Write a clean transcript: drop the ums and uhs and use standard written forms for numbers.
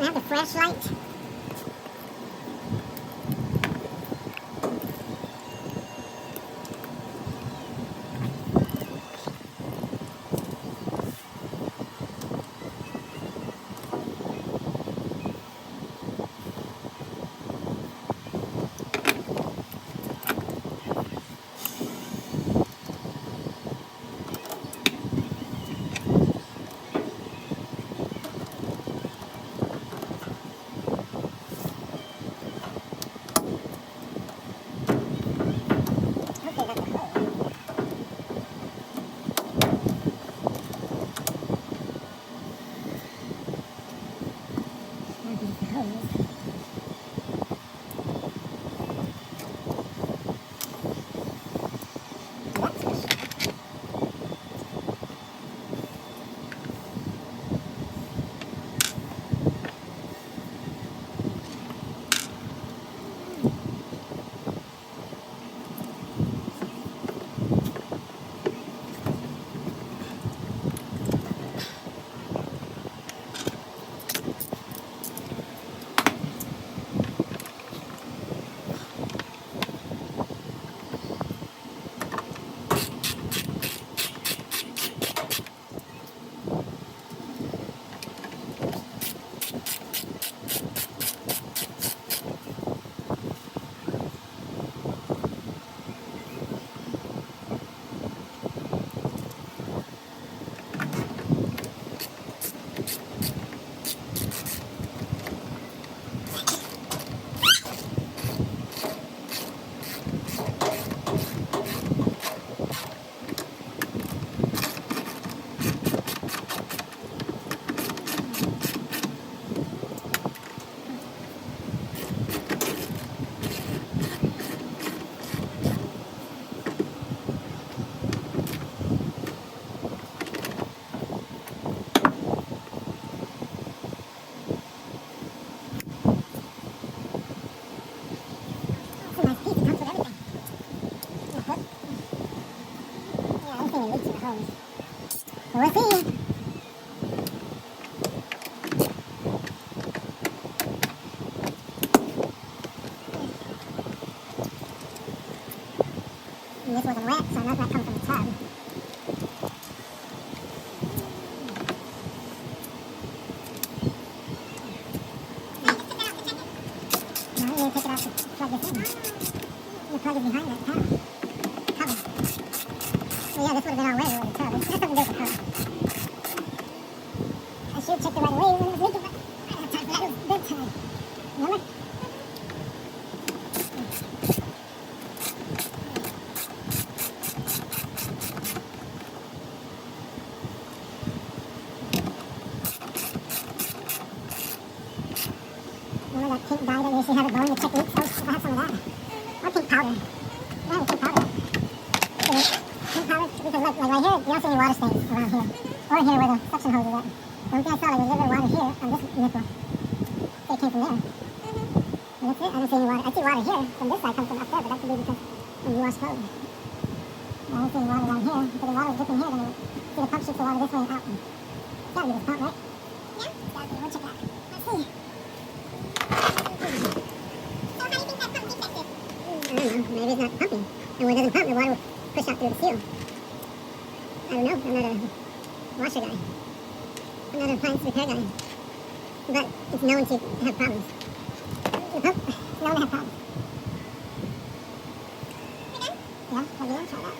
have the flashlight. We'll see. And this wasn't wet, so I know it's not coming from the tub. No, you need to take it out to plug this in. The plug is behind that cover. So yeah, this would have been our way with the tub. It has nothing to do with the cover. I should have checked it right away when it was leaking, but I didn't have time for that. It was bedtime. Remember? Remember that pink dye that you used to have it going to check leaks? I have some of that. Or pink powder. I have pink powder. Pink powder, because like right here, you don't see any water stains around here. Or here where the suction hose is at. The only thing I saw, there was a little bit of water here on this nipple. So it came from there. And that's it. I don't see any water. I see water here. From this side comes from up there, but that could be because when you wash clothes. I don't see any water down here. Because the water is dripping here, then see the pump shoots the water this way and out. It's gotta be this pump, right? Yeah, it's gotta be. We'll check it out. Let's see. So how do you think that pump defective? I don't know. Maybe it's not pumping. And when it doesn't pump, the water will push out through the seal. I don't know. I'm not a washer guy. I'm not an appliance repair guy. But it's known to have problems. The pump is known to have problems. Yeah, I'll try that.